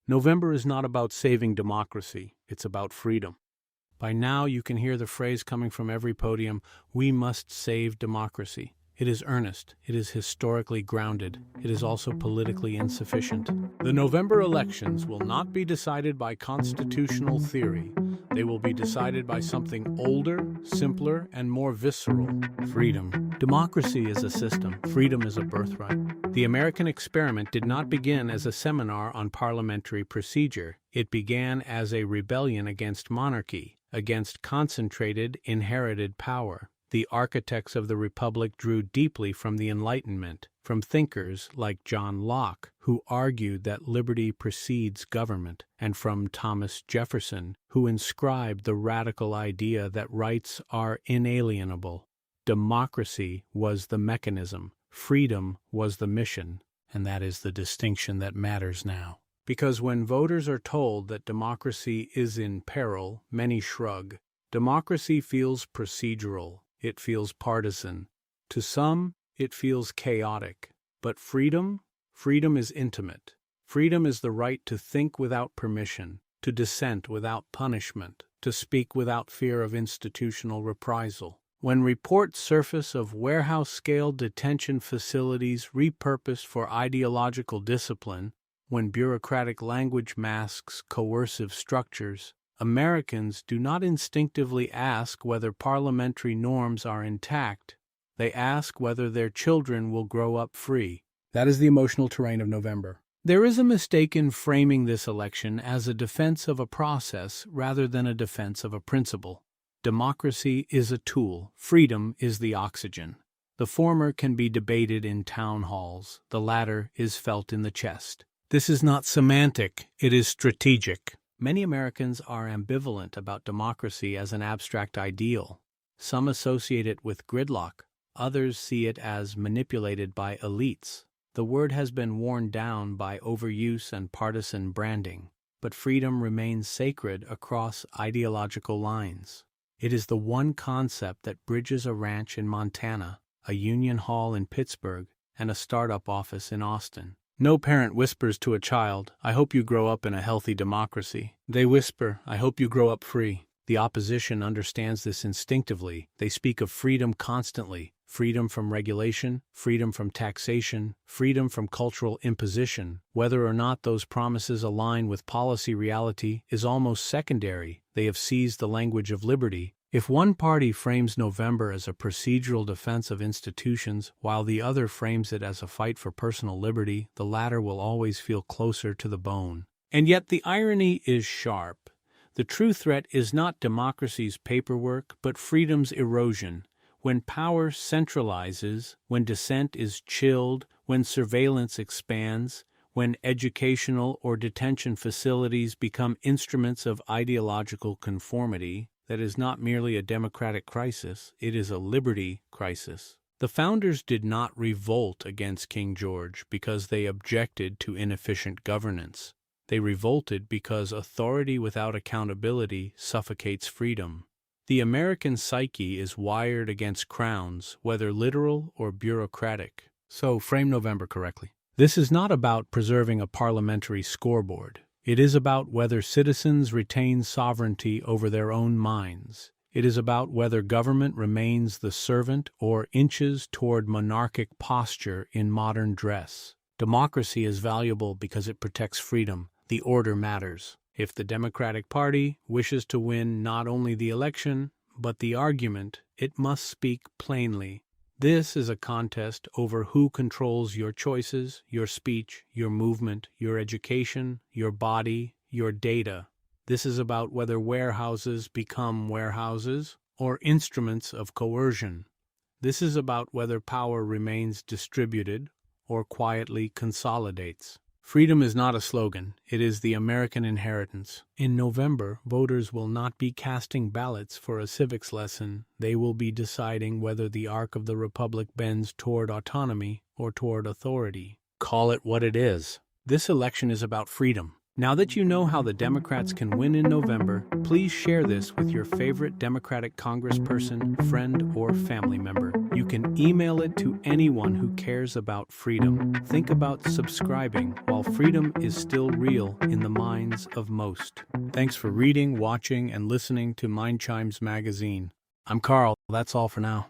November is not about saving democracy, it's about freedom. By now you can hear the phrase coming from every podium, "We must save democracy." It is earnest, it is historically grounded, it is also politically insufficient. The November elections will not be decided by constitutional theory. They will be decided by something older, simpler, and more visceral: freedom. Democracy is a system, freedom is a birthright. The American experiment did not begin as a seminar on parliamentary procedure. It began as a rebellion against monarchy, against concentrated, inherited power. The architects of the Republic drew deeply from the Enlightenment, from thinkers like John Locke, who argued that liberty precedes government, and from Thomas Jefferson, who inscribed the radical idea that rights are inalienable. Democracy was the mechanism, freedom was the mission, and that is the distinction that matters now. Because when voters are told that democracy is in peril, many shrug. Democracy feels procedural. It feels partisan. To some, it feels chaotic. But freedom? Freedom is intimate. Freedom is the right to think without permission, to dissent without punishment, to speak without fear of institutional reprisal. When reports surface of warehouse-scale detention facilities repurposed for ideological discipline, when bureaucratic language masks coercive structures, Americans do not instinctively ask whether parliamentary norms are intact. They ask whether their children will grow up free. That is the emotional terrain of November. There is a mistake in framing this election as a defense of a process rather than a defense of a principle. Democracy is a tool. Freedom is the oxygen. The former can be debated in town halls. The latter is felt in the chest. This is not semantic. It is strategic. Many Americans are ambivalent about democracy as an abstract ideal. Some associate it with gridlock. Others see it as manipulated by elites. The word has been worn down by overuse and partisan branding, but freedom remains sacred across ideological lines. It is the one concept that bridges a ranch in Montana, a union hall in Pittsburgh, and a startup office in Austin. No parent whispers to a child, "I hope you grow up in a healthy democracy." They whisper, "I hope you grow up free." The opposition understands this instinctively. They speak of freedom constantly: freedom from regulation, freedom from taxation, freedom from cultural imposition. Whether or not those promises align with policy reality is almost secondary. They have seized the language of liberty. If one party frames November as a procedural defense of institutions, while the other frames it as a fight for personal liberty, the latter will always feel closer to the bone. And yet the irony is sharp. The true threat is not democracy's paperwork, but freedom's erosion. When power centralizes, when dissent is chilled, when surveillance expands, when educational or detention facilities become instruments of ideological conformity, that is not merely a democratic crisis, it is a liberty crisis. The founders did not revolt against King George because they objected to inefficient governance. They revolted because authority without accountability suffocates freedom. The American psyche is wired against crowns, whether literal or bureaucratic. So frame November correctly. This is not about preserving a parliamentary scoreboard. It is about whether citizens retain sovereignty over their own minds. It is about whether government remains the servant or inches toward monarchic posture in modern dress. Democracy is valuable because it protects freedom. The order matters. If the Democratic Party wishes to win not only the election, but the argument, it must speak plainly. This is a contest over who controls your choices, your speech, your movement, your education, your body, your data. This is about whether warehouses become warehouses or instruments of coercion. This is about whether power remains distributed or quietly consolidates. Freedom is not a slogan, it is the American inheritance. In November, voters will not be casting ballots for a civics lesson. They will be deciding whether the arc of the Republic bends toward autonomy or toward authority. Call it what it is. This election is about freedom. Now that you know how the Democrats can win in November, please share this with your favorite Democratic congressperson, friend, or family member. You can email it to anyone who cares about freedom. Think about subscribing while freedom is still real in the minds of most. Thanks for reading, watching, and listening to Mind Chimes Magazine. I'm Carl. That's all for now.